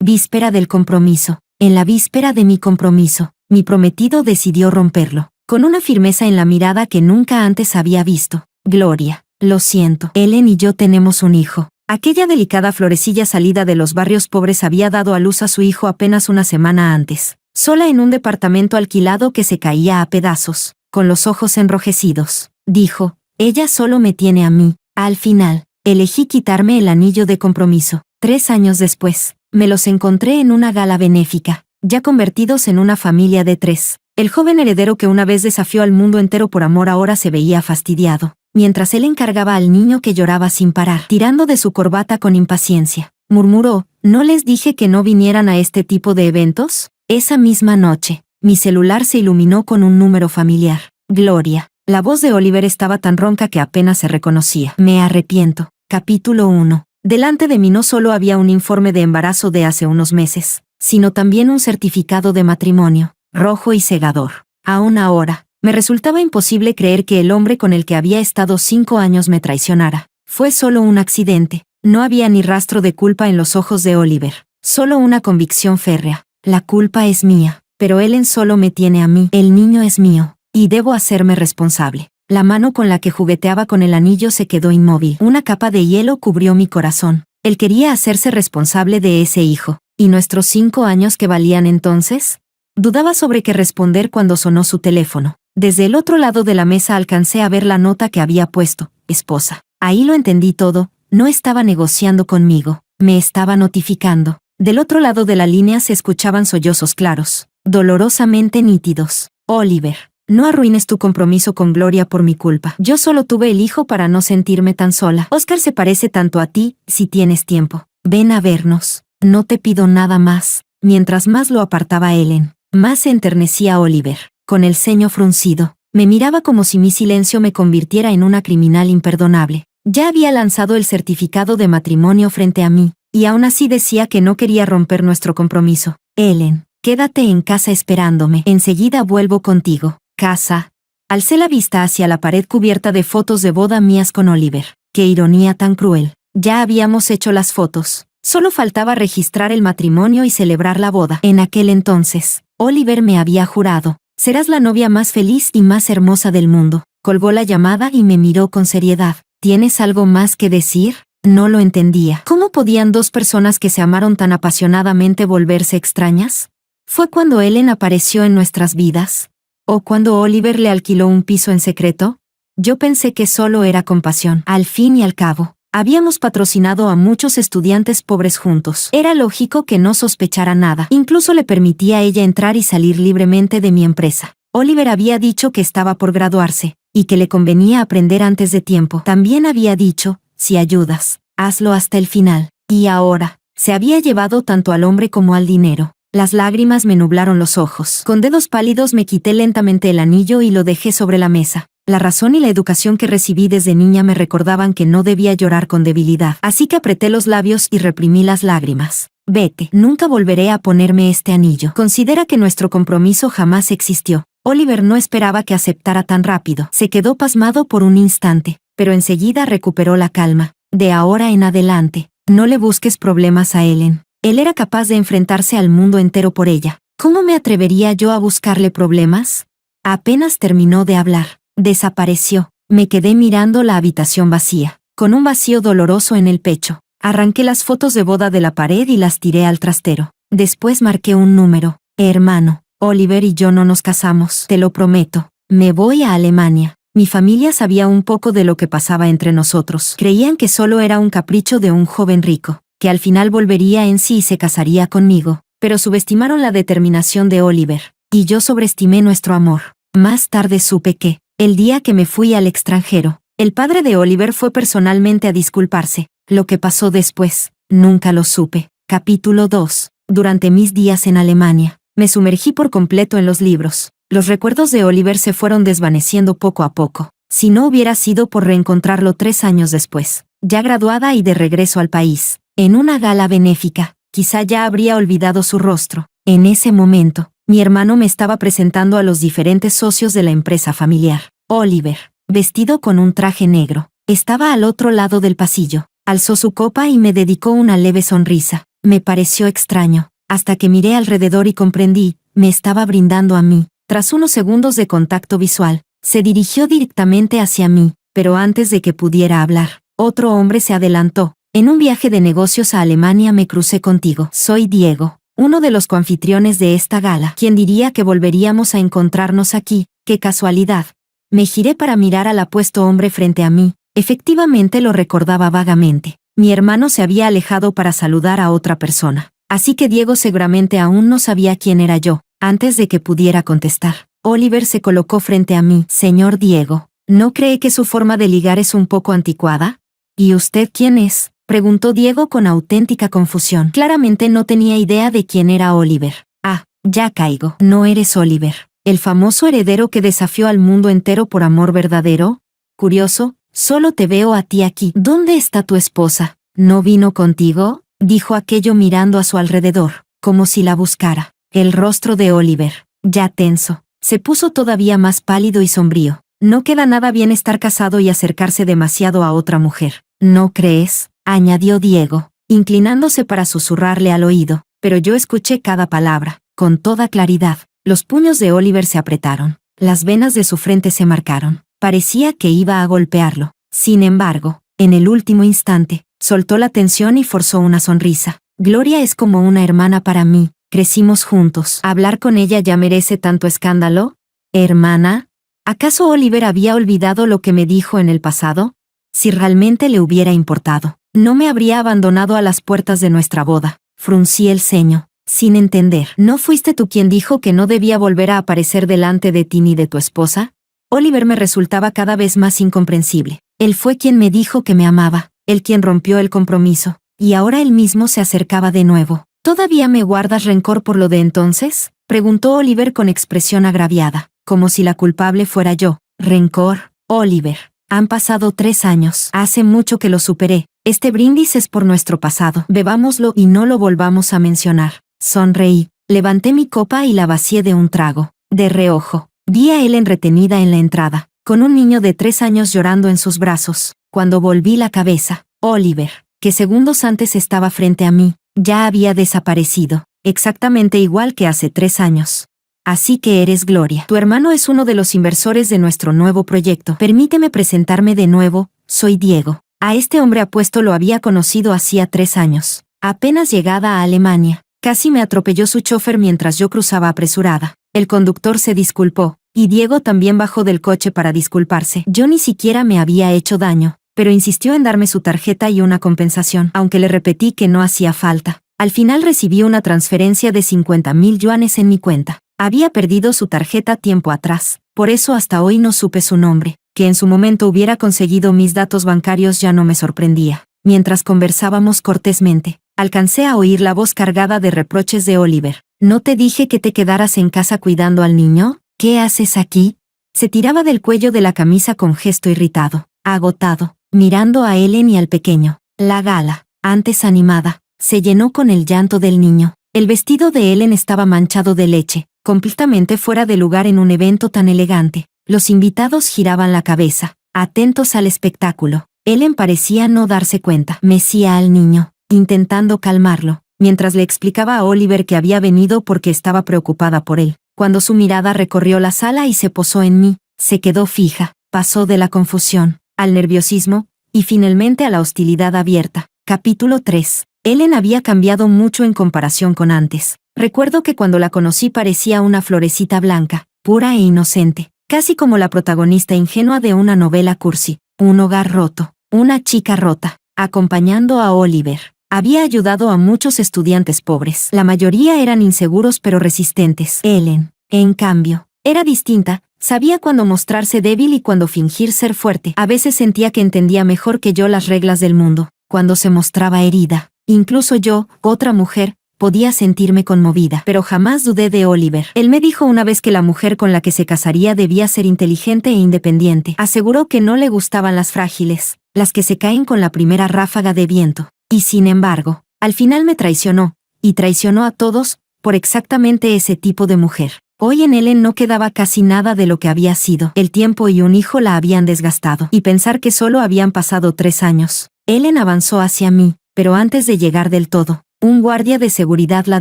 Víspera del compromiso. En la víspera de mi compromiso, mi prometido decidió romperlo, con una firmeza en la mirada que nunca antes había visto. Gloria, lo siento. Ellen y yo tenemos un hijo. Aquella delicada florecilla salida de los barrios pobres había dado a luz a su hijo apenas una semana antes, sola en un departamento alquilado que se caía a pedazos, con los ojos enrojecidos. Dijo, ella solo me tiene a mí. Al final, elegí quitarme el anillo de compromiso. 3 años después, me los encontré en una gala benéfica, ya convertidos en una familia de 3. El joven heredero que una vez desafió al mundo entero por amor ahora se veía fastidiado, mientras él encargaba al niño que lloraba sin parar, tirando de su corbata con impaciencia. Murmuró, ¿no les dije que no vinieran a este tipo de eventos? Esa misma noche, mi celular se iluminó con un número familiar. Gloria. La voz de Oliver estaba tan ronca que apenas se reconocía. Me arrepiento. Capítulo 1. Delante de mí no solo había un informe de embarazo de hace unos meses, sino también un certificado de matrimonio, rojo y cegador. Aún ahora, me resultaba imposible creer que el hombre con el que había estado 5 años me traicionara. Fue solo un accidente. No había ni rastro de culpa en los ojos de Oliver, solo una convicción férrea. La culpa es mía, pero Ellen solo me tiene a mí. El niño es mío, y debo hacerme responsable. La mano con la que jugueteaba con el anillo se quedó inmóvil. Una capa de hielo cubrió mi corazón. Él quería hacerse responsable de ese hijo. ¿Y nuestros 5 años que valían entonces? Dudaba sobre qué responder cuando sonó su teléfono. Desde el otro lado de la mesa alcancé a ver la nota que había puesto, esposa. Ahí lo entendí todo, no estaba negociando conmigo, me estaba notificando. Del otro lado de la línea se escuchaban sollozos claros, dolorosamente nítidos. Oliver. No arruines tu compromiso con Gloria por mi culpa. Yo solo tuve el hijo para no sentirme tan sola. Oscar se parece tanto a ti, si tienes tiempo. Ven a vernos. No te pido nada más. Mientras más lo apartaba Ellen, más se enternecía Oliver. Con el ceño fruncido, me miraba como si mi silencio me convirtiera en una criminal imperdonable. Ya había lanzado el certificado de matrimonio frente a mí, y aún así decía que no quería romper nuestro compromiso. Ellen, quédate en casa esperándome. Enseguida vuelvo contigo. Casa. Alcé la vista hacia la pared cubierta de fotos de boda mías con Oliver. Qué ironía tan cruel. Ya habíamos hecho las fotos. Solo faltaba registrar el matrimonio y celebrar la boda. En aquel entonces, Oliver me había jurado, serás la novia más feliz y más hermosa del mundo. Colgó la llamada y me miró con seriedad. ¿Tienes algo más que decir? No lo entendía. ¿Cómo podían 2 personas que se amaron tan apasionadamente volverse extrañas? ¿Fue cuando Ellen apareció en nuestras vidas? ¿O cuando Oliver le alquiló un piso en secreto? Yo pensé que solo era compasión. Al fin y al cabo, habíamos patrocinado a muchos estudiantes pobres juntos. Era lógico que no sospechara nada. Incluso le permitía a ella entrar y salir libremente de mi empresa. Oliver había dicho que estaba por graduarse, y que le convenía aprender antes de tiempo. También había dicho, si ayudas, hazlo hasta el final. Y ahora, se había llevado tanto al hombre como al dinero. Las lágrimas me nublaron los ojos. Con dedos pálidos me quité lentamente el anillo y lo dejé sobre la mesa. La razón y la educación que recibí desde niña me recordaban que no debía llorar con debilidad. Así que apreté los labios y reprimí las lágrimas. Vete, nunca volveré a ponerme este anillo. Considera que nuestro compromiso jamás existió. Oliver no esperaba que aceptara tan rápido. Se quedó pasmado por un instante, pero enseguida recuperó la calma. De ahora en adelante, no le busques problemas a Ellen. Él era capaz de enfrentarse al mundo entero por ella. ¿Cómo me atrevería yo a buscarle problemas? Apenas terminó de hablar, desapareció. Me quedé mirando la habitación vacía, con un vacío doloroso en el pecho. Arranqué las fotos de boda de la pared y las tiré al trastero. Después marqué un número. Hermano, Oliver y yo no nos casamos, te lo prometo. Me voy a Alemania. Mi familia sabía un poco de lo que pasaba entre nosotros. Creían que solo era un capricho de un joven rico, que al final volvería en sí y se casaría conmigo, pero subestimaron la determinación de Oliver, y yo sobreestimé nuestro amor. Más tarde supe que, el día que me fui al extranjero, el padre de Oliver fue personalmente a disculparse. Lo que pasó después, nunca lo supe. Capítulo 2. Durante mis días en Alemania, me sumergí por completo en los libros. Los recuerdos de Oliver se fueron desvaneciendo poco a poco. Si no hubiera sido por reencontrarlo 3 años después, ya graduada y de regreso al país, en una gala benéfica, quizá ya habría olvidado su rostro. En ese momento, mi hermano me estaba presentando a los diferentes socios de la empresa familiar. Oliver, vestido con un traje negro, estaba al otro lado del pasillo. Alzó su copa y me dedicó una leve sonrisa. Me pareció extraño, hasta que miré alrededor y comprendí, me estaba brindando a mí. Tras unos segundos de contacto visual, se dirigió directamente hacia mí, pero antes de que pudiera hablar, otro hombre se adelantó. En un viaje de negocios a Alemania me crucé contigo. Soy Diego, uno de los coanfitriones de esta gala. ¿Quién diría que volveríamos a encontrarnos aquí? ¡Qué casualidad! Me giré para mirar al apuesto hombre frente a mí. Efectivamente lo recordaba vagamente. Mi hermano se había alejado para saludar a otra persona. Así que Diego seguramente aún no sabía quién era yo. Antes de que pudiera contestar, Oliver se colocó frente a mí. Señor Diego, ¿no cree que su forma de ligar es un poco anticuada? ¿Y usted quién es?, preguntó Diego con auténtica confusión. Claramente no tenía idea de quién era Oliver. Ah, ya caigo. ¿No eres Oliver, el famoso heredero que desafió al mundo entero por amor verdadero? Curioso, solo te veo a ti aquí. ¿Dónde está tu esposa? ¿No vino contigo?, dijo aquello mirando a su alrededor, como si la buscara. El rostro de Oliver, ya tenso, se puso todavía más pálido y sombrío. No queda nada bien estar casado y acercarse demasiado a otra mujer, ¿no crees?, añadió Diego, inclinándose para susurrarle al oído, pero yo escuché cada palabra, con toda claridad. Los puños de Oliver se apretaron, las venas de su frente se marcaron, parecía que iba a golpearlo. Sin embargo, en el último instante, soltó la tensión y forzó una sonrisa. Gloria es como una hermana para mí. Crecimos juntos. ¿Hablar con ella ya merece tanto escándalo? ¿Hermana? ¿Acaso Oliver había olvidado lo que me dijo en el pasado? Si realmente le hubiera importado, no me habría abandonado a las puertas de nuestra boda. Fruncí el ceño, sin entender. ¿No fuiste tú quien dijo que no debía volver a aparecer delante de ti ni de tu esposa? Oliver me resultaba cada vez más incomprensible. Él fue quien me dijo que me amaba, él quien rompió el compromiso, y ahora él mismo se acercaba de nuevo. ¿Todavía me guardas rencor por lo de entonces?, preguntó Oliver con expresión agraviada, como si la culpable fuera yo. ¿Rencor, Oliver? Han pasado 3 años. Hace mucho que lo superé. Este brindis es por nuestro pasado. Bebámoslo y no lo volvamos a mencionar. Sonreí, levanté mi copa y la vacié de un trago. De reojo, vi a Ellen retenida en la entrada, con un niño de 3 años llorando en sus brazos. Cuando volví la cabeza, Oliver, que segundos antes estaba frente a mí, ya había desaparecido, exactamente igual que hace 3 años. Así que eres Gloria. Tu hermano es uno de los inversores de nuestro nuevo proyecto. Permíteme presentarme de nuevo, soy Diego. A este hombre apuesto lo había conocido hacía 3 años. Apenas llegada a Alemania, casi me atropelló su chofer mientras yo cruzaba apresurada. El conductor se disculpó, y Diego también bajó del coche para disculparse. Yo ni siquiera me había hecho daño, pero insistió en darme su tarjeta y una compensación, aunque le repetí que no hacía falta. Al final recibí una transferencia de 50,000 yuanes en mi cuenta. Había perdido su tarjeta tiempo atrás, por eso hasta hoy no supe su nombre. Que en su momento hubiera conseguido mis datos bancarios ya no me sorprendía. Mientras conversábamos cortésmente, alcancé a oír la voz cargada de reproches de Oliver. ¿No te dije que te quedaras en casa cuidando al niño? ¿Qué haces aquí? Se tiraba del cuello de la camisa con gesto irritado, agotado, mirando a Ellen y al pequeño. La gala, antes animada, se llenó con el llanto del niño. El vestido de Ellen estaba manchado de leche, completamente fuera de lugar en un evento tan elegante. Los invitados giraban la cabeza, atentos al espectáculo. Ellen parecía no darse cuenta. Mecía al niño, intentando calmarlo, mientras le explicaba a Oliver que había venido porque estaba preocupada por él. Cuando su mirada recorrió la sala y se posó en mí, se quedó fija, pasó de la confusión al nerviosismo, y finalmente a la hostilidad abierta. Capítulo 3. Ellen había cambiado mucho en comparación con antes. Recuerdo que cuando la conocí parecía una florecita blanca, pura e inocente, casi como la protagonista ingenua de una novela cursi. Un hogar roto, una chica rota, acompañando a Oliver. Había ayudado a muchos estudiantes pobres. La mayoría eran inseguros pero resistentes. Ellen, en cambio, era distinta. Sabía cuándo mostrarse débil y cuándo fingir ser fuerte. A veces sentía que entendía mejor que yo las reglas del mundo. Cuando se mostraba herida, incluso yo, otra mujer, podía sentirme conmovida. Pero jamás dudé de Oliver. Él me dijo una vez que la mujer con la que se casaría debía ser inteligente e independiente. Aseguró que no le gustaban las frágiles, las que se caen con la primera ráfaga de viento. Y sin embargo, al final me traicionó, y traicionó a todos, por exactamente ese tipo de mujer. Hoy en Ellen no quedaba casi nada de lo que había sido. El tiempo y un hijo la habían desgastado. Y pensar que solo habían pasado 3 años. Ellen avanzó hacia mí, pero antes de llegar del todo, Un guardia de seguridad la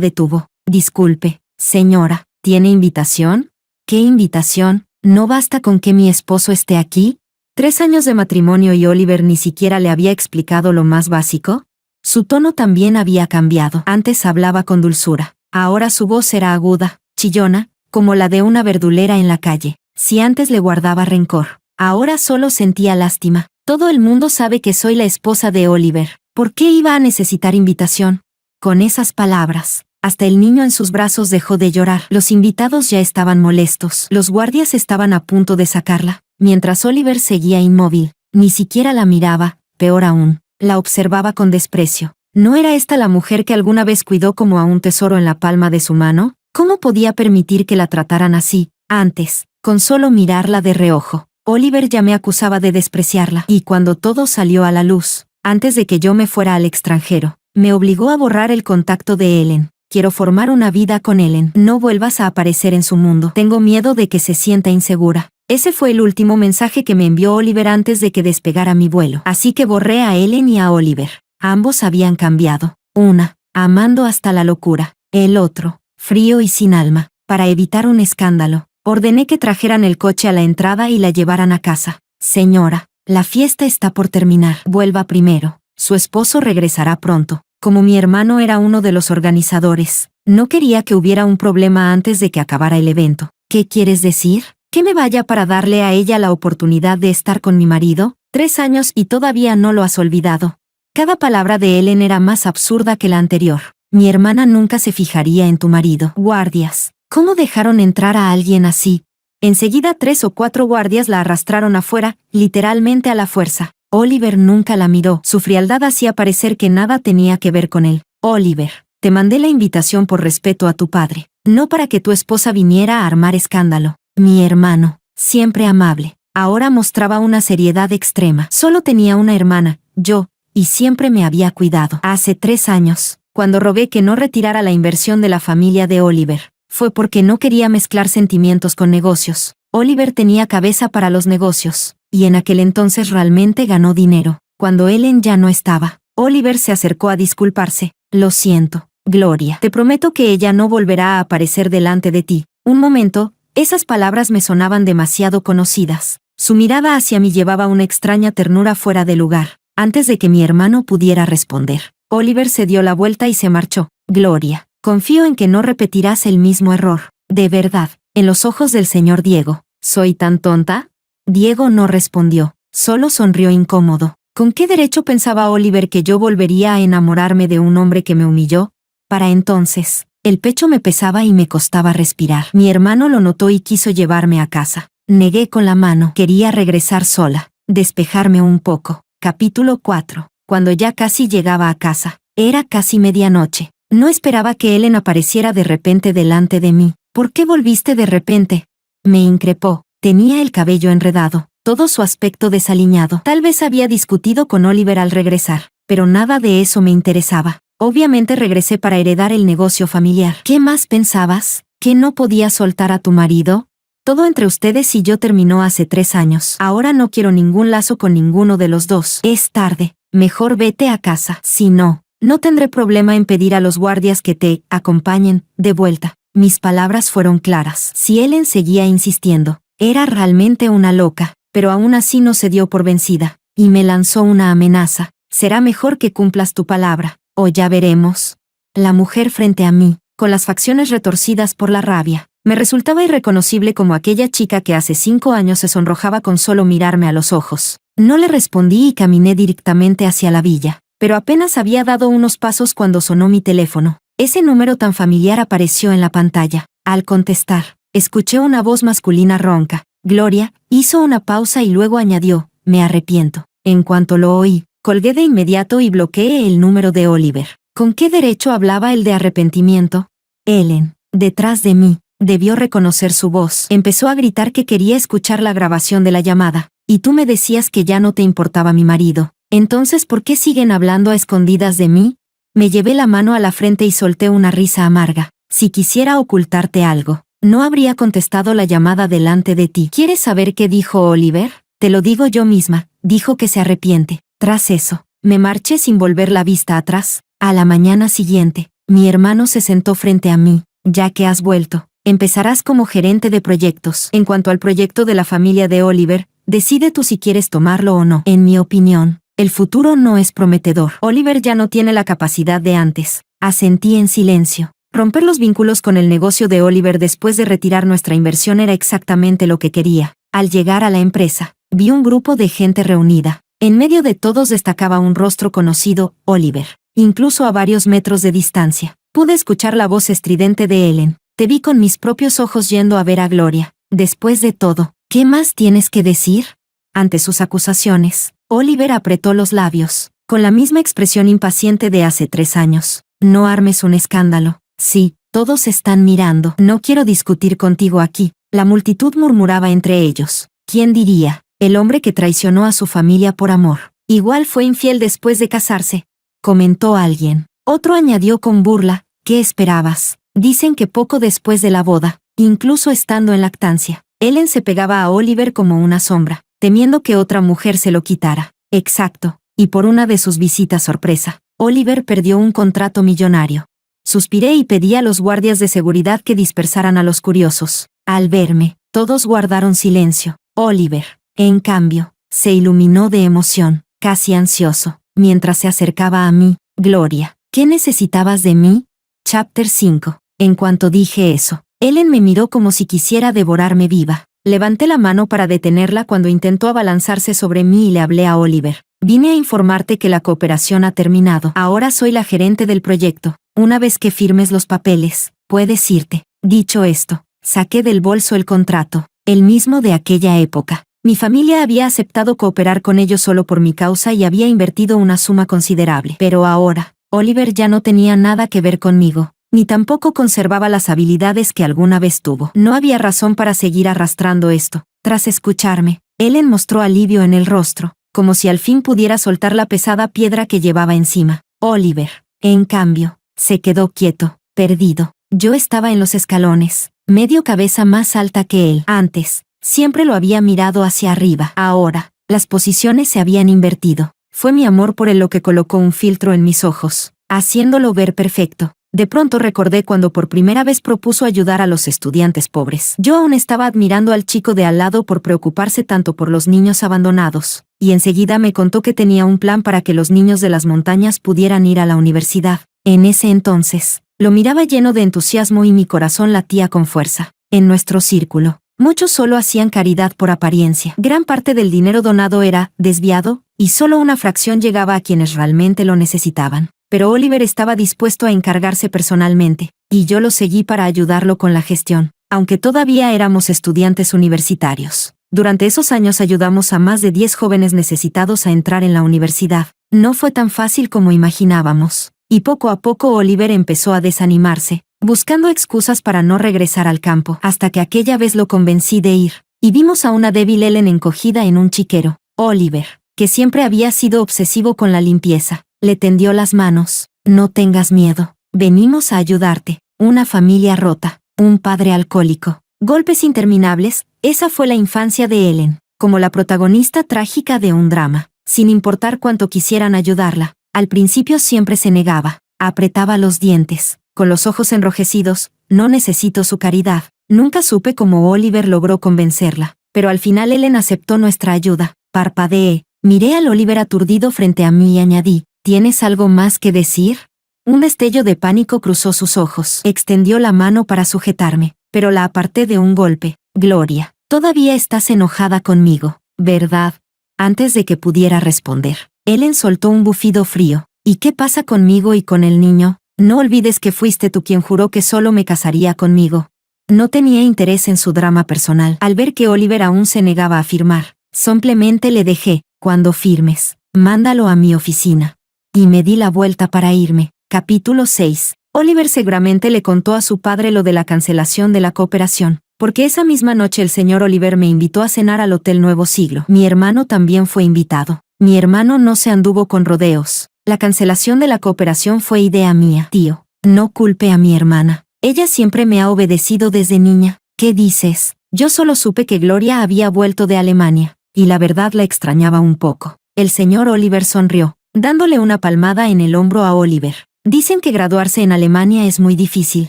detuvo. Disculpe, señora, ¿tiene invitación? ¿Qué invitación? ¿No basta con que mi esposo esté aquí? 3 años de matrimonio y Oliver ni siquiera le había explicado lo más básico. Su tono también había cambiado. Antes hablaba con dulzura. Ahora su voz era aguda, chillona, como la de una verdulera en la calle. Si antes le guardaba rencor, ahora solo sentía lástima. Todo el mundo sabe que soy la esposa de Oliver. ¿Por qué iba a necesitar invitación? Con esas palabras, hasta el niño en sus brazos dejó de llorar. Los invitados ya estaban molestos. Los guardias estaban a punto de sacarla, mientras Oliver seguía inmóvil. Ni siquiera la miraba, peor aún, la observaba con desprecio. ¿No era esta la mujer que alguna vez cuidó como a un tesoro en la palma de su mano? ¿Cómo podía permitir que la trataran así? Antes, con solo mirarla de reojo, Oliver ya me acusaba de despreciarla. Y cuando todo salió a la luz, antes de que yo me fuera al extranjero, me obligó a borrar el contacto de Ellen. Quiero formar una vida con Ellen. No vuelvas a aparecer en su mundo. Tengo miedo de que se sienta insegura. Ese fue el último mensaje que me envió Oliver antes de que despegara mi vuelo. Así que borré a Ellen y a Oliver. Ambos habían cambiado. Una, amando hasta la locura. El otro, frío y sin alma. Para evitar un escándalo, ordené que trajeran el coche a la entrada y la llevaran a casa. Señora, la fiesta está por terminar. Vuelva primero. Su esposo regresará pronto. Como mi hermano era uno de los organizadores, no quería que hubiera un problema antes de que acabara el evento. ¿Qué quieres decir? ¿Que me vaya para darle a ella la oportunidad de estar con mi marido? 3 años y todavía no lo has olvidado. Cada palabra de Ellen era más absurda que la anterior. Mi hermana nunca se fijaría en tu marido. Guardias. ¿Cómo dejaron entrar a alguien así? Enseguida 3 o 4 guardias la arrastraron afuera, literalmente a la fuerza. Oliver nunca la miró. Su frialdad hacía parecer que nada tenía que ver con él. Oliver, te mandé la invitación por respeto a tu padre, no para que tu esposa viniera a armar escándalo. Mi hermano, siempre amable, ahora mostraba una seriedad extrema. Solo tenía una hermana, yo, y siempre me había cuidado. Hace 3 años, cuando rogué que no retirara la inversión de la familia de Oliver, fue porque no quería mezclar sentimientos con negocios. Oliver tenía cabeza para los negocios, y en aquel entonces realmente ganó dinero. Cuando Ellen ya no estaba, Oliver se acercó a disculparse. Lo siento, Gloria. Te prometo que ella no volverá a aparecer delante de ti. Un momento, esas palabras me sonaban demasiado conocidas. Su mirada hacia mí llevaba una extraña ternura fuera de lugar. Antes de que mi hermano pudiera responder, Oliver se dio la vuelta y se marchó. Gloria, confío en que no repetirás el mismo error. De verdad, en los ojos del señor Diego, ¿soy tan tonta? Diego no respondió, solo sonrió incómodo. ¿Con qué derecho pensaba Oliver que yo volvería a enamorarme de un hombre que me humilló? Para entonces, el pecho me pesaba y me costaba respirar. Mi hermano lo notó y quiso llevarme a casa. Negué con la mano. Quería regresar sola, despejarme un poco. Capítulo 4. Cuando ya casi llegaba a casa, era casi medianoche. No esperaba que Ellen apareciera de repente delante de mí. ¿Por qué volviste de repente? Me increpó. Tenía el cabello enredado, todo su aspecto desaliñado. Tal vez había discutido con Oliver al regresar, pero nada de eso me interesaba. Obviamente regresé para heredar el negocio familiar. ¿Qué más pensabas? ¿Que no podía soltar a tu marido? Todo entre ustedes y yo terminó hace 3 años. Ahora no quiero ningún lazo con ninguno de los dos. Es tarde. Mejor vete a casa. Si no, no tendré problema en pedir a los guardias que te acompañen de vuelta. Mis palabras fueron claras. Si Ellen seguía insistiendo, era realmente una loca, pero aún así no se dio por vencida, y me lanzó una amenaza. Será mejor que cumplas tu palabra, o ya veremos. La mujer frente a mí, con las facciones retorcidas por la rabia, me resultaba irreconocible como aquella chica que hace 5 años se sonrojaba con solo mirarme a los ojos. No le respondí y caminé directamente hacia la villa, pero apenas había dado unos pasos cuando sonó mi teléfono. Ese número tan familiar apareció en la pantalla. Al contestar, escuché una voz masculina ronca. Gloria, hizo una pausa y luego añadió, me arrepiento. En cuanto lo oí, colgué de inmediato y bloqueé el número de Oliver. ¿Con qué derecho hablaba el de arrepentimiento? Ellen, detrás de mí, debió reconocer su voz. Empezó a gritar que quería escuchar la grabación de la llamada. Y tú me decías que ya no te importaba mi marido. Entonces, ¿por qué siguen hablando a escondidas de mí? Me llevé la mano a la frente y solté una risa amarga. Si quisiera ocultarte algo, no habría contestado la llamada delante de ti. ¿Quieres saber qué dijo Oliver? Te lo digo yo misma. Dijo que se arrepiente. Tras eso, me marché sin volver la vista atrás. A la mañana siguiente, mi hermano se sentó frente a mí. Ya que has vuelto, empezarás como gerente de proyectos. En cuanto al proyecto de la familia de Oliver, decide tú si quieres tomarlo o no. En mi opinión, el futuro no es prometedor. Oliver ya no tiene la capacidad de antes. Asentí en silencio. Romper los vínculos con el negocio de Oliver después de retirar nuestra inversión era exactamente lo que quería. Al llegar a la empresa, vi un grupo de gente reunida. En medio de todos destacaba un rostro conocido, Oliver. Incluso a varios metros de distancia, pude escuchar la voz estridente de Ellen. Te vi con mis propios ojos yendo a ver a Gloria. Después de todo, ¿qué más tienes que decir? Ante sus acusaciones, Oliver apretó los labios, con la misma expresión impaciente de hace 3 años. No armes un escándalo. Sí, todos están mirando. No quiero discutir contigo aquí. La multitud murmuraba entre ellos. ¿Quién diría? El hombre que traicionó a su familia por amor. Igual fue infiel después de casarse, comentó alguien. Otro añadió con burla. ¿Qué esperabas? Dicen que poco después de la boda, incluso estando en lactancia, Ellen se pegaba a Oliver como una sombra, temiendo que otra mujer se lo quitara. Exacto. Y por una de sus visitas sorpresa, Oliver perdió un contrato millonario. Suspiré y pedí a los guardias de seguridad que dispersaran a los curiosos. Al verme, todos guardaron silencio. Oliver, en cambio, se iluminó de emoción, casi ansioso, mientras se acercaba a mí. Gloria, ¿qué necesitabas de mí? Chapter 5. En cuanto dije eso, Ellen me miró como si quisiera devorarme viva. Levanté la mano para detenerla cuando intentó abalanzarse sobre mí y le hablé a Oliver. Vine a informarte que la cooperación ha terminado. Ahora soy la gerente del proyecto. Una vez que firmes los papeles, puedes irte. Dicho esto, saqué del bolso el contrato, el mismo de aquella época. Mi familia había aceptado cooperar con ellos solo por mi causa y había invertido una suma considerable. Pero ahora, Oliver ya no tenía nada que ver conmigo, ni tampoco conservaba las habilidades que alguna vez tuvo. No había razón para seguir arrastrando esto. Tras escucharme, Ellen mostró alivio en el rostro, como si al fin pudiera soltar la pesada piedra que llevaba encima. Oliver, en cambio, se quedó quieto, perdido. Yo estaba en los escalones, medio cabeza más alta que él. Antes, siempre lo había mirado hacia arriba. Ahora, las posiciones se habían invertido. Fue mi amor por él lo que colocó un filtro en mis ojos, haciéndolo ver perfecto. De pronto recordé cuando por primera vez propuso ayudar a los estudiantes pobres. Yo aún estaba admirando al chico de al lado por preocuparse tanto por los niños abandonados, y enseguida me contó que tenía un plan para que los niños de las montañas pudieran ir a la universidad. En ese entonces, lo miraba lleno de entusiasmo y mi corazón latía con fuerza. En nuestro círculo, muchos solo hacían caridad por apariencia. Gran parte del dinero donado era desviado, y solo una fracción llegaba a quienes realmente lo necesitaban. Pero Oliver estaba dispuesto a encargarse personalmente, y yo lo seguí para ayudarlo con la gestión, aunque todavía éramos estudiantes universitarios. Durante esos años ayudamos a más de 10 jóvenes necesitados a entrar en la universidad. No fue tan fácil como imaginábamos, y poco a poco Oliver empezó a desanimarse, buscando excusas para no regresar al campo, hasta que aquella vez lo convencí de ir, y vimos a una débil Ellen encogida en un chiquero. Oliver, que siempre había sido obsesivo con la limpieza, le tendió las manos. No tengas miedo, venimos a ayudarte. Una familia rota, un padre alcohólico, golpes interminables. Esa fue la infancia de Ellen, como la protagonista trágica de un drama. Sin importar cuánto quisieran ayudarla, al principio siempre se negaba, apretaba los dientes, con los ojos enrojecidos. No necesito su caridad. Nunca supe cómo Oliver logró convencerla, pero al final Ellen aceptó nuestra ayuda. Parpadeé, miré al Oliver aturdido frente a mí y añadí, ¿tienes algo más que decir? Un destello de pánico cruzó sus ojos. Extendió la mano para sujetarme, pero la aparté de un golpe. Gloria, todavía estás enojada conmigo, ¿verdad? Antes de que pudiera responder, Ellen soltó un bufido frío. ¿Y qué pasa conmigo y con el niño? No olvides que fuiste tú quien juró que solo me casaría conmigo. No tenía interés en su drama personal. Al ver que Oliver aún se negaba a firmar, simplemente le dejé. Cuando firmes, mándalo a mi oficina. Y me di la vuelta para irme. Capítulo 6. Oliver seguramente le contó a su padre lo de la cancelación de la cooperación, porque esa misma noche el señor Oliver me invitó a cenar al Hotel Nuevo Siglo. Mi hermano también fue invitado. Mi hermano no se anduvo con rodeos. La cancelación de la cooperación fue idea mía. Tío, no culpe a mi hermana. Ella siempre me ha obedecido desde niña. ¿Qué dices? Yo solo supe que Gloria había vuelto de Alemania, y la verdad la extrañaba un poco. El señor Oliver sonrió. dándole una palmada en el hombro a Oliver. Dicen que graduarse en Alemania es muy difícil,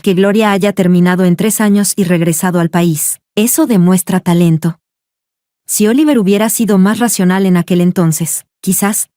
que Gloria haya terminado en 3 años y regresado al país. Eso demuestra talento. Si Oliver hubiera sido más racional en aquel entonces, quizás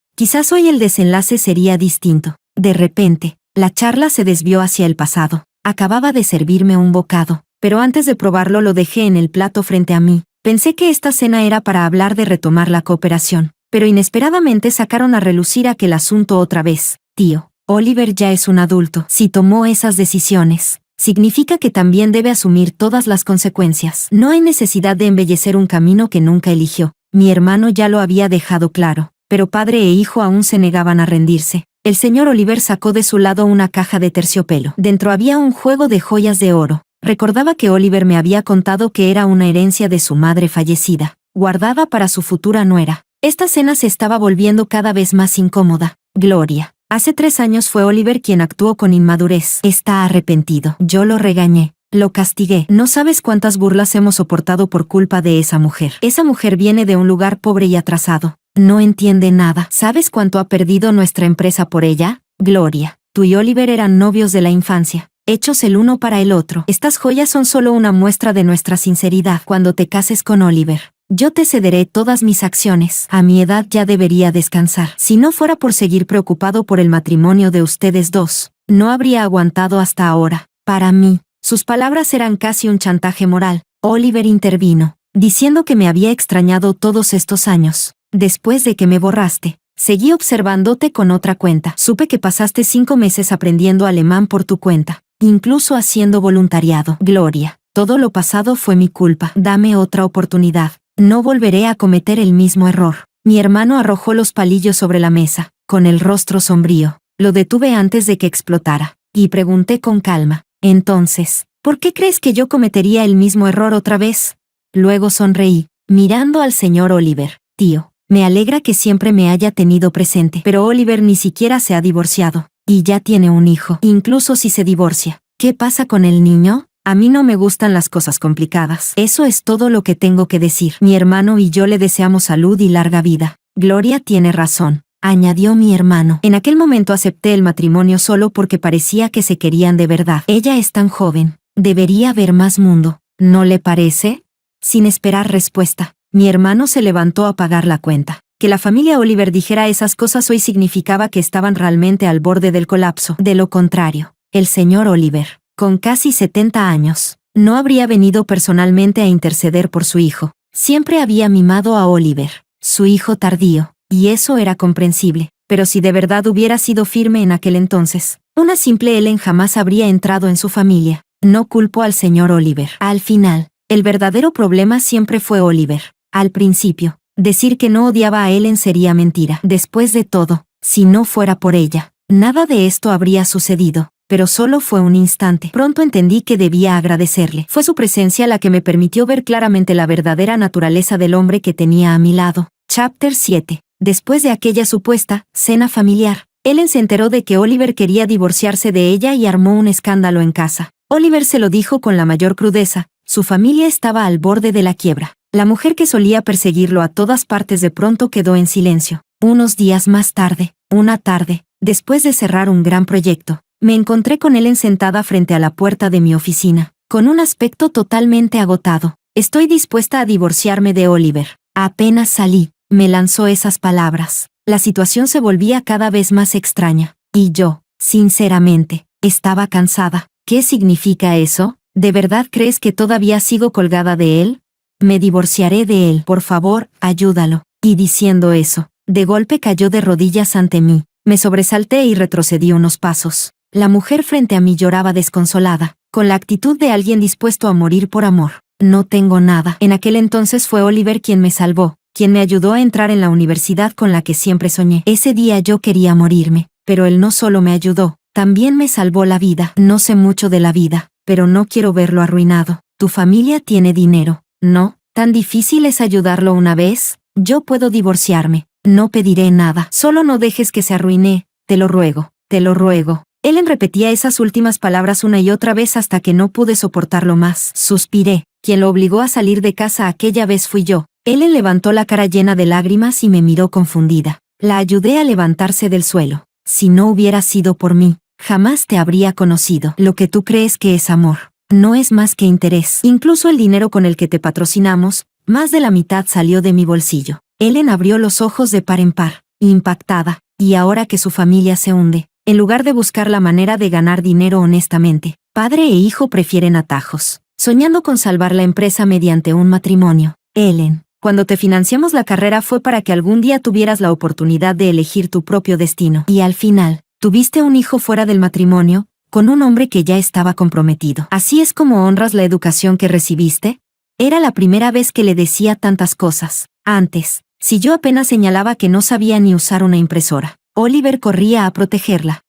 hoy el desenlace sería distinto. De repente, la charla se desvió hacia el pasado. Acababa de servirme un bocado, pero antes de probarlo lo dejé en el plato frente a mí. Pensé que esta cena era para hablar de retomar la cooperación, pero inesperadamente sacaron a relucir aquel asunto otra vez. Tío, Oliver ya es un adulto. Si tomó esas decisiones, significa que también debe asumir todas las consecuencias. No hay necesidad de embellecer un camino que nunca eligió. Mi hermano ya lo había dejado claro, pero padre e hijo aún se negaban a rendirse. El señor Oliver sacó de su lado una caja de terciopelo. Dentro había un juego de joyas de oro. Recordaba que Oliver me había contado que era una herencia de su madre fallecida, guardada para su futura nuera. Esta cena se estaba volviendo cada vez más incómoda. Gloria. Hace 3 años fue Oliver quien actuó con inmadurez. Está arrepentido. Yo lo regañé. Lo castigué. No sabes cuántas burlas hemos soportado por culpa de esa mujer. Esa mujer viene de un lugar pobre y atrasado. No entiende nada. ¿Sabes cuánto ha perdido nuestra empresa por ella? Gloria, tú y Oliver eran novios de la infancia, hechos el uno para el otro. Estas joyas son solo una muestra de nuestra sinceridad. Cuando te cases con Oliver, yo te cederé todas mis acciones. A mi edad ya debería descansar. Si no fuera por seguir preocupado por el matrimonio de ustedes dos, no habría aguantado hasta ahora. Para mí, sus palabras eran casi un chantaje moral. Oliver intervino, diciendo que me había extrañado todos estos años. Después de que me borraste, seguí observándote con otra cuenta. Supe que pasaste 5 meses aprendiendo alemán por tu cuenta, incluso haciendo voluntariado. Gloria, todo lo pasado fue mi culpa. Dame otra oportunidad. No volveré a cometer el mismo error. Mi hermano arrojó los palillos sobre la mesa, con el rostro sombrío. Lo detuve antes de que explotara, y pregunté con calma. Entonces, ¿por qué crees que yo cometería el mismo error otra vez? Luego sonreí, mirando al señor Oliver. Tío, me alegra que siempre me haya tenido presente, pero Oliver ni siquiera se ha divorciado, y ya tiene un hijo. Incluso si se divorcia, ¿qué pasa con el niño? A mí no me gustan las cosas complicadas. Eso es todo lo que tengo que decir. Mi hermano y yo le deseamos salud y larga vida. Gloria tiene razón, añadió mi hermano. En aquel momento acepté el matrimonio solo porque parecía que se querían de verdad. Ella es tan joven, debería ver más mundo, ¿no le parece? Sin esperar respuesta, mi hermano se levantó a pagar la cuenta. Que la familia Oliver dijera esas cosas hoy significaba que estaban realmente al borde del colapso. De lo contrario, el señor Oliver, con casi 70 años, no habría venido personalmente a interceder por su hijo. Siempre había mimado a Oliver, su hijo tardío, y eso era comprensible. Pero si de verdad hubiera sido firme en aquel entonces, una simple Ellen jamás habría entrado en su familia. No culpo al señor Oliver. Al final, el verdadero problema siempre fue Oliver. Al principio, decir que no odiaba a Ellen sería mentira. Después de todo, si no fuera por ella, nada de esto habría sucedido. Pero solo fue un instante. Pronto entendí que debía agradecerle. Fue su presencia la que me permitió ver claramente la verdadera naturaleza del hombre que tenía a mi lado. Chapter 7. Después de aquella supuesta cena familiar, Ellen se enteró de que Oliver quería divorciarse de ella y armó un escándalo en casa. Oliver se lo dijo con la mayor crudeza. Su familia estaba al borde de la quiebra. La mujer que solía perseguirlo a todas partes de pronto quedó en silencio. Unos días más tarde, una tarde, después de cerrar un gran proyecto, me encontré con Ellen sentada frente a la puerta de mi oficina, con un aspecto totalmente agotado. Estoy dispuesta a divorciarme de Oliver. Apenas salí, me lanzó esas palabras. La situación se volvía cada vez más extraña, y yo, sinceramente, estaba cansada. ¿Qué significa eso? ¿De verdad crees que todavía sigo colgada de él? Me divorciaré de él, por favor, ayúdalo. Y diciendo eso, de golpe cayó de rodillas ante mí. Me sobresalté y retrocedí unos pasos. La mujer frente a mí lloraba desconsolada, con la actitud de alguien dispuesto a morir por amor. No tengo nada. En aquel entonces fue Oliver quien me salvó, quien me ayudó a entrar en la universidad con la que siempre soñé. Ese día yo quería morirme, pero él no solo me ayudó, también me salvó la vida. No sé mucho de la vida, pero no quiero verlo arruinado. Tu familia tiene dinero, ¿no? ¿Tan difícil es ayudarlo una vez? Yo puedo divorciarme. No pediré nada. Solo no dejes que se arruine. Te lo ruego, te lo ruego. Ellen repetía esas últimas palabras una y otra vez hasta que no pude soportarlo más. Suspiré. Quien lo obligó a salir de casa aquella vez fui yo. Ellen levantó la cara llena de lágrimas y me miró confundida. La ayudé a levantarse del suelo. Si no hubiera sido por mí, jamás te habría conocido. Lo que tú crees que es amor, no es más que interés. Incluso el dinero con el que te patrocinamos, más de la mitad salió de mi bolsillo. Ellen abrió los ojos de par en par, impactada, y ahora que su familia se hunde, en lugar de buscar la manera de ganar dinero honestamente, padre e hijo prefieren atajos, soñando con salvar la empresa mediante un matrimonio. Ellen, cuando te financiamos la carrera fue para que algún día tuvieras la oportunidad de elegir tu propio destino. Y al final, tuviste un hijo fuera del matrimonio, con un hombre que ya estaba comprometido. ¿Así es como honras la educación que recibiste? Era la primera vez que le decía tantas cosas. Antes, si yo apenas señalaba que no sabía ni usar una impresora, Oliver corría a protegerla.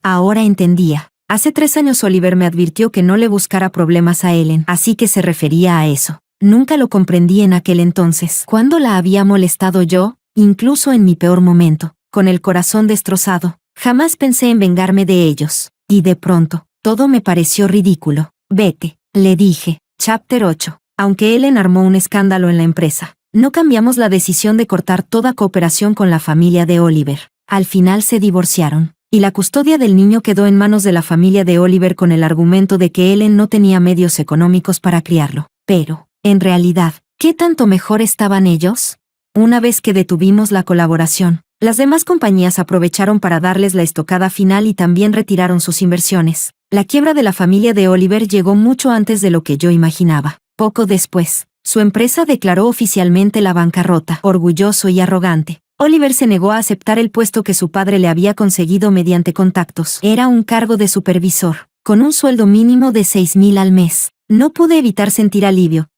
Ahora entendía. Hace 3 años Oliver me advirtió que no le buscara problemas a Ellen, así que se refería a eso. Nunca lo comprendí en aquel entonces. ¿Cuándo la había molestado yo? Incluso en mi peor momento, con el corazón destrozado, jamás pensé en vengarme de ellos. Y de pronto, todo me pareció ridículo. Vete, le dije. Chapter 8. Aunque Ellen armó un escándalo en la empresa, no cambiamos la decisión de cortar toda cooperación con la familia de Oliver. Al final se divorciaron, y la custodia del niño quedó en manos de la familia de Oliver con el argumento de que Ellen no tenía medios económicos para criarlo. Pero, en realidad, ¿qué tanto mejor estaban ellos? Una vez que detuvimos la colaboración, las demás compañías aprovecharon para darles la estocada final y también retiraron sus inversiones. La quiebra de la familia de Oliver llegó mucho antes de lo que yo imaginaba. Poco después, su empresa declaró oficialmente la bancarrota. Orgulloso y arrogante, Oliver se negó a aceptar el puesto que su padre le había conseguido mediante contactos. Era un cargo de supervisor, con un sueldo mínimo de 6,000 al mes. No pude evitar sentir alivio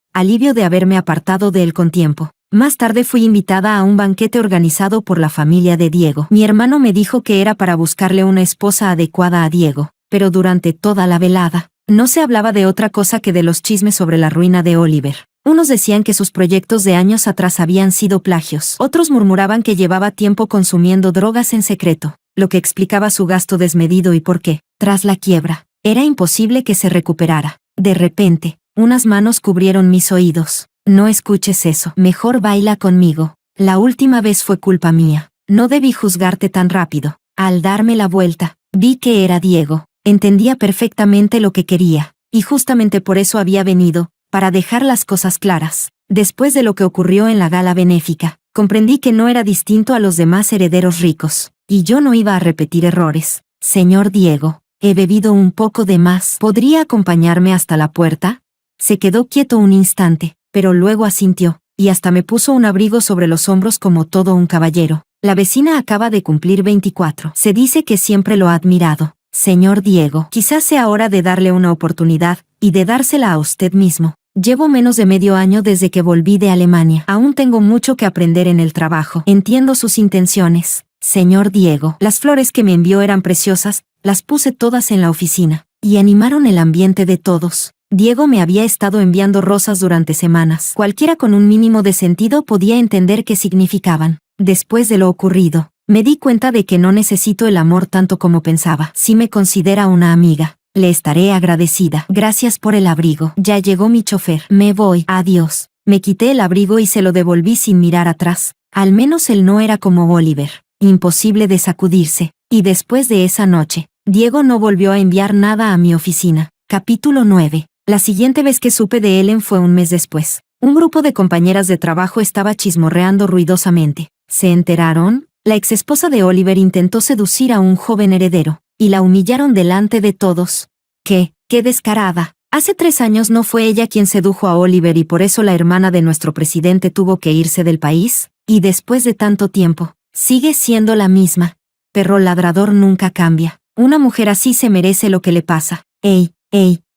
de haberme apartado de él con tiempo. Más tarde fui invitada a un banquete organizado por la familia de Diego. Mi hermano me dijo que era para buscarle una esposa adecuada a Diego, pero durante toda la velada, no se hablaba de otra cosa que de los chismes sobre la ruina de Oliver. Unos decían que sus proyectos de años atrás habían sido plagios. Otros murmuraban que llevaba tiempo consumiendo drogas en secreto, lo que explicaba su gasto desmedido y por qué, tras la quiebra, era imposible que se recuperara. De repente, unas manos cubrieron mis oídos. No escuches eso. Mejor baila conmigo. La última vez fue culpa mía. No debí juzgarte tan rápido. Al darme la vuelta, vi que era Diego. Entendía perfectamente lo que quería, y justamente por eso había venido, para dejar las cosas claras. Después de lo que ocurrió en la gala benéfica, comprendí que no era distinto a los demás herederos ricos, y yo no iba a repetir errores. Señor Diego, he bebido un poco de más. ¿Podría acompañarme hasta la puerta? Se quedó quieto un instante, pero luego asintió, y hasta me puso un abrigo sobre los hombros como todo un caballero. La vecina acaba de cumplir 24. Se dice que siempre lo ha admirado. Señor Diego, quizás sea hora de darle una oportunidad, y de dársela a usted mismo. Llevo menos de medio año desde que volví de Alemania. Aún tengo mucho que aprender en el trabajo. Entiendo sus intenciones. Señor Diego, las flores que me envió eran preciosas, las puse todas en la oficina, y animaron el ambiente de todos. Diego me había estado enviando rosas durante semanas. Cualquiera con un mínimo de sentido podía entender qué significaban. Después de lo ocurrido, me di cuenta de que no necesito el amor tanto como pensaba. Si me considera una amiga, le estaré agradecida. Gracias por el abrigo. Ya llegó mi chofer. Me voy. Adiós. Me quité el abrigo y se lo devolví sin mirar atrás. Al menos él no era como Oliver. Imposible de sacudirse. Y después de esa noche, Diego no volvió a enviar nada a mi oficina. Capítulo 9. La siguiente vez que supe de Ellen fue un mes después. Un grupo de compañeras de trabajo estaba chismorreando ruidosamente. ¿Se enteraron? La exesposa de Oliver intentó seducir a un joven heredero, y la humillaron delante de todos. ¡Qué descarada! Hace 3 años no fue ella quien sedujo a Oliver y por eso la hermana de nuestro presidente tuvo que irse del país, y después de tanto tiempo, sigue siendo la misma. Perro ladrador nunca cambia. Una mujer así se merece lo que le pasa. ¡Ey!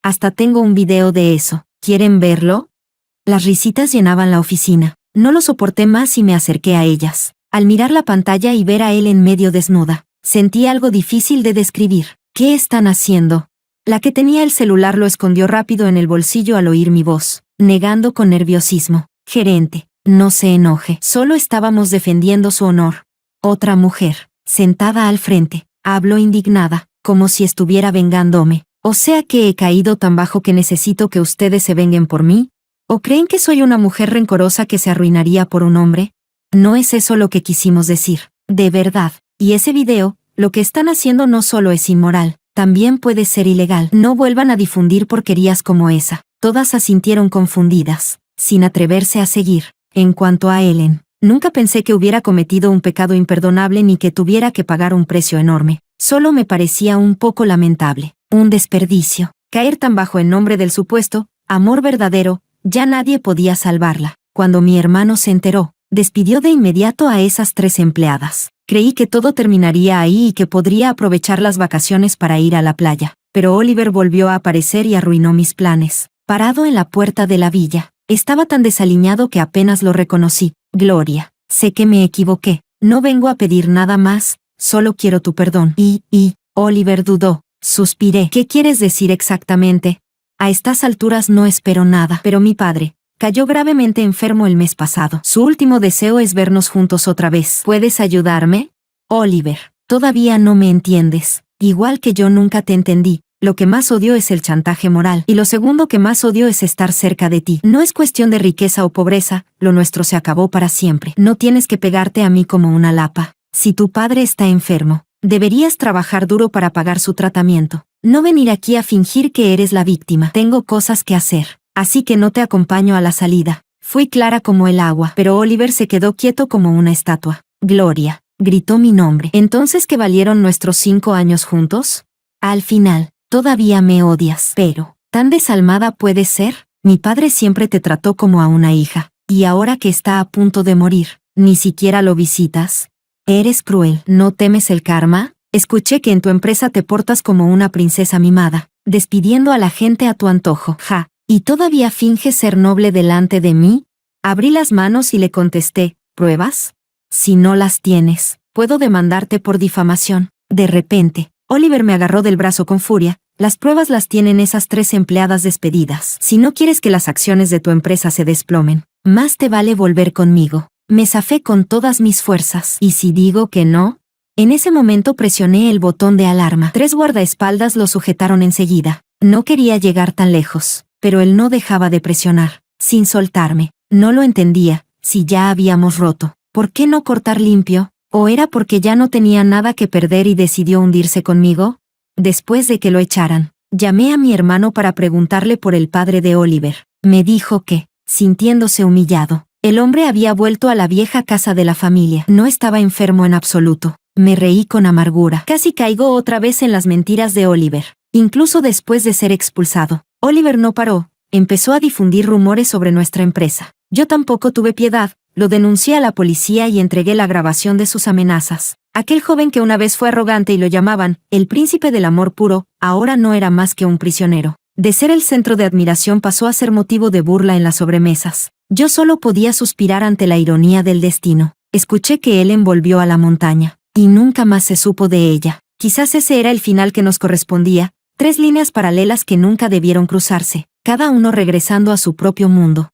Hasta tengo un video de eso. ¿Quieren verlo? Las risitas llenaban la oficina. No lo soporté más y me acerqué a ellas. Al mirar la pantalla y ver a él en medio desnuda, sentí algo difícil de describir. ¿Qué están haciendo? La que tenía el celular lo escondió rápido en el bolsillo al oír mi voz, negando con nerviosismo. Gerente, no se enoje. Solo estábamos defendiendo su honor. Otra mujer, sentada al frente, habló indignada, como si estuviera vengándome. ¿O sea que he caído tan bajo que necesito que ustedes se venguen por mí? ¿O creen que soy una mujer rencorosa que se arruinaría por un hombre? No es eso lo que quisimos decir. De verdad. Y ese video, lo que están haciendo no solo es inmoral, también puede ser ilegal. No vuelvan a difundir porquerías como esa. Todas asintieron confundidas, sin atreverse a seguir. En cuanto a Ellen, nunca pensé que hubiera cometido un pecado imperdonable ni que tuviera que pagar un precio enorme. Solo me parecía un poco lamentable. Un desperdicio. Caer tan bajo en nombre del supuesto amor verdadero. Ya nadie podía salvarla. Cuando mi hermano se enteró, despidió de inmediato a esas 3 empleadas. Creí que todo terminaría ahí y que podría aprovechar las vacaciones para ir a la playa. Pero Oliver volvió a aparecer y arruinó mis planes. Parado en la puerta de la villa, estaba tan desaliñado que apenas lo reconocí. Gloria, sé que me equivoqué. No vengo a pedir nada más, solo quiero tu perdón. Oliver dudó. Suspiré. ¿Qué quieres decir exactamente? A estas alturas no espero nada. Pero mi padre cayó gravemente enfermo el mes pasado. Su último deseo es vernos juntos otra vez. ¿Puedes ayudarme? Oliver, todavía no me entiendes. Igual que yo nunca te entendí. Lo que más odio es el chantaje moral. Y lo segundo que más odio es estar cerca de ti. No es cuestión de riqueza o pobreza, lo nuestro se acabó para siempre. No tienes que pegarte a mí como una lapa. Si tu padre está enfermo, deberías trabajar duro para pagar su tratamiento. No venir aquí a fingir que eres la víctima. Tengo cosas que hacer, así que no te acompaño a la salida. Fui clara como el agua, pero Oliver se quedó quieto como una estatua. Gloria, gritó mi nombre. ¿Entonces qué valieron nuestros 5 años juntos? Al final, todavía me odias. Pero, ¿tan desalmada puedes ser? Mi padre siempre te trató como a una hija, y ahora que está a punto de morir, ¿ni siquiera lo visitas? Eres cruel. ¿No temes el karma? Escuché que en tu empresa te portas como una princesa mimada, despidiendo a la gente a tu antojo. Ja, ¿y todavía finges ser noble delante de mí? Abrí las manos y le contesté, ¿pruebas? Si no las tienes, puedo demandarte por difamación. De repente, Oliver me agarró del brazo con furia. Las pruebas las tienen esas 3 empleadas despedidas. Si no quieres que las acciones de tu empresa se desplomen, más te vale volver conmigo. Me zafé con todas mis fuerzas. ¿Y si digo que no? En ese momento presioné el botón de alarma. 3 guardaespaldas lo sujetaron enseguida. No quería llegar tan lejos, pero él no dejaba de presionar, sin soltarme. No lo entendía. Si ya habíamos roto, ¿por qué no cortar limpio? ¿O era porque ya no tenía nada que perder y decidió hundirse conmigo? Después de que lo echaran, llamé a mi hermano para preguntarle por el padre de Oliver. Me dijo que, sintiéndose humillado, el hombre había vuelto a la vieja casa de la familia. No estaba enfermo en absoluto. Me reí con amargura. Casi caigo otra vez en las mentiras de Oliver. Incluso después de ser expulsado, Oliver no paró. Empezó a difundir rumores sobre nuestra empresa. Yo tampoco tuve piedad. Lo denuncié a la policía y entregué la grabación de sus amenazas. Aquel joven que una vez fue arrogante y lo llamaban el príncipe del amor puro, ahora no era más que un prisionero. De ser el centro de admiración pasó a ser motivo de burla en las sobremesas. Yo solo podía suspirar ante la ironía del destino. Escuché que Ellen volvió a la montaña, y nunca más se supo de ella. Quizás ese era el final que nos correspondía, 3 líneas paralelas que nunca debieron cruzarse, cada uno regresando a su propio mundo.